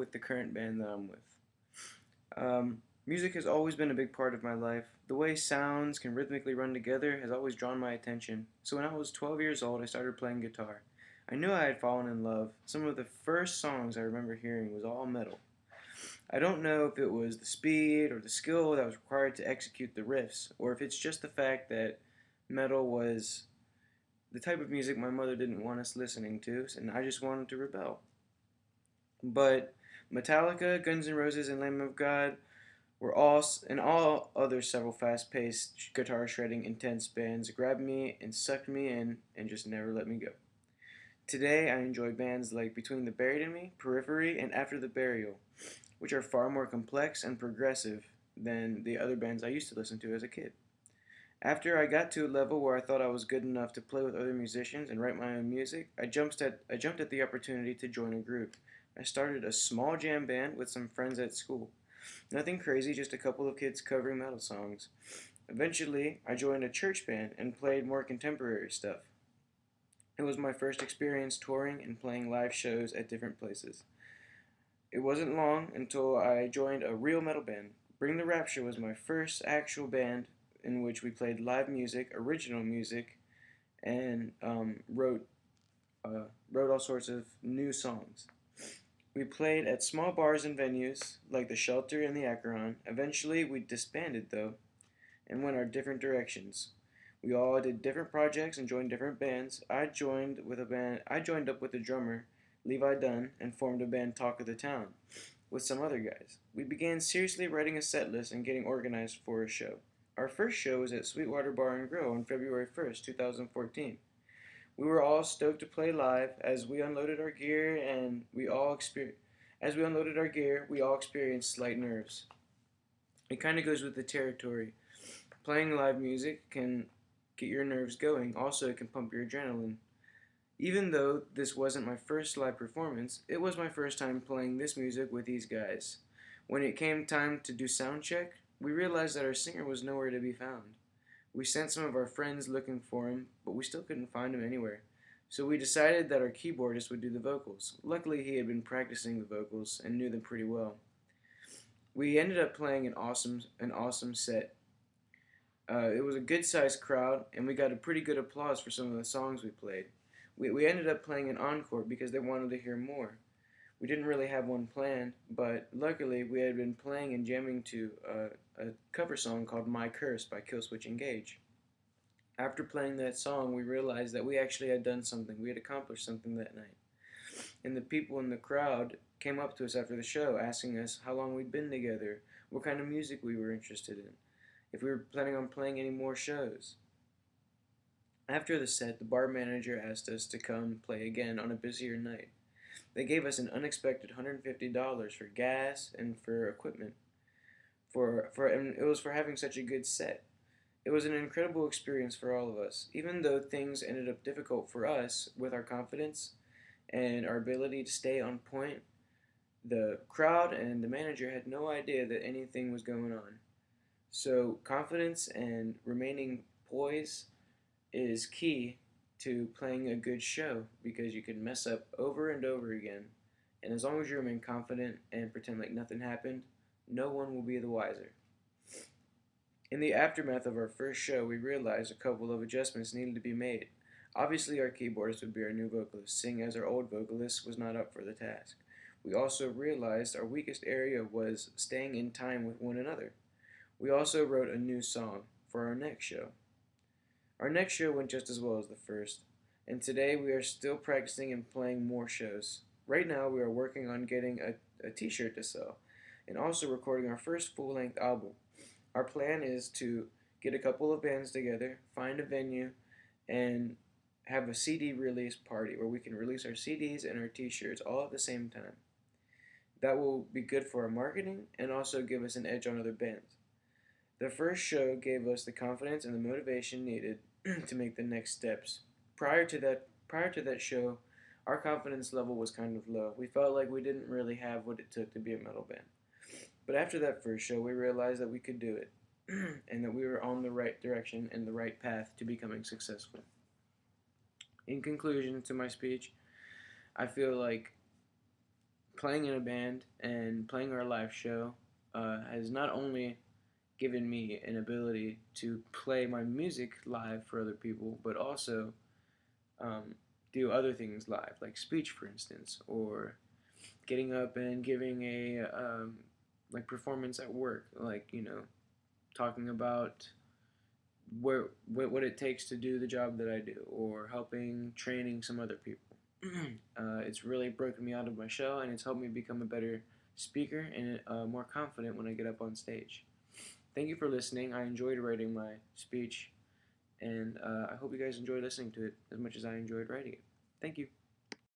with the current band that I'm with. Music has always been a big part of my life. The way sounds can rhythmically run together has always drawn my attention. So when I was 12 years old, I started playing guitar. I knew I had fallen in love. Some of the first songs I remember hearing was all metal. I don't know if it was the speed or the skill that was required to execute the riffs, or if it's just the fact that metal was the type of music my mother didn't want us listening to, and I just wanted to rebel. But Metallica, Guns N' Roses, and Lamb of God were all and all other several fast-paced guitar shredding intense bands grabbed me and sucked me in and just never let me go. Today I enjoy bands like Between the Buried and Me, Periphery, and After the Burial, which are far more complex and progressive than the other bands I used to listen to as a kid. After I got to a level where I thought I was good enough to play with other musicians and write my own music, I jumped at the opportunity to join a group. I started a small jam band with some friends at school. Nothing crazy, just a couple of kids covering metal songs. Eventually, I joined a church band and played more contemporary stuff. It was my first experience touring and playing live shows at different places. It wasn't long until I joined a real metal band. Bring the Rapture was my first actual band in which we played live music, original music, and wrote all sorts of new songs. We played at small bars and venues like the Shelter and the Acheron. Eventually, we disbanded though and went our different directions. We all did different projects and joined different bands. I joined up with the drummer Levi Dunn and formed a band Talk of the Town with some other guys. We began seriously writing a set list and getting organized for a show. Our first show was at Sweetwater Bar and Grill on February 1st, 2014. We were all stoked to play live as we unloaded our gear and we all experienced slight nerves. It kind of goes with the territory. Playing live music can get your nerves going. Also, it can pump your adrenaline. Even though this wasn't my first live performance, it was my first time playing this music with these guys. When it came time to do sound check, we realized that our singer was nowhere to be found. We sent some of our friends looking for him, but we still couldn't find him anywhere. So we decided that our keyboardist would do the vocals. Luckily, he had been practicing the vocals and knew them pretty well. We ended up playing an awesome set. It was a good sized crowd, and we got a pretty good applause for some of the songs we played. We ended up playing an encore because they wanted to hear more. We didn't really have one planned, but luckily we had been playing and jamming to a cover song called My Curse by Killswitch Engage. After playing that song, we realized that we actually had done something. We had accomplished something that night. And the people in the crowd came up to us after the show asking us how long we'd been together, what kind of music we were interested in, if we were planning on playing any more shows. After the set, the bar manager asked us to come play again on a busier night. They gave us an unexpected $150 for gas and for equipment. And it was for having such a good set. It was an incredible experience for all of us. Even though things ended up difficult for us with our confidence and our ability to stay on point, the crowd and the manager had no idea that anything was going on. So, confidence and remaining poised is key to playing a good show because you can mess up over and over again. And as long as you remain confident and pretend like nothing happened, no one will be the wiser. In the aftermath of our first show, we realized a couple of adjustments needed to be made. Obviously, our keyboardist would be our new vocalist, seeing as our old vocalist was not up for the task. We also realized our weakest area was staying in time with one another. We also wrote a new song for our next show. Our next show went just as well as the first, and today we are still practicing and playing more shows. Right now, we are working on getting a t shirt to sell and also recording our first full length album. Our plan is to get a couple of bands together, find a venue, and have a CD release party where we can release our CDs and our t shirts all at the same time. That will be good for our marketing and also give us an edge on other bands. The first show gave us the confidence and the motivation needed to make the next steps. Prior to that show, our confidence level was kind of low. We felt like we didn't really have what it took to be a metal band. But after that first show, we realized that we could do it and that we were on the right direction and the right path to becoming successful. In conclusion to my speech, I feel like playing in a band and playing our live show has not only given me an ability to play my music live for other people, but also um, do other things live, like speech, for instance, or getting up and giving a like performance at work, like talking about what it takes to do the job that I do, or helping training some other people. It's really broken me out of my shell, and it's helped me become a better speaker and more confident when I get up on stage. Thank you for listening. I enjoyed writing my speech, and I hope you guys enjoy listening to it as much as I enjoyed writing it. Thank you.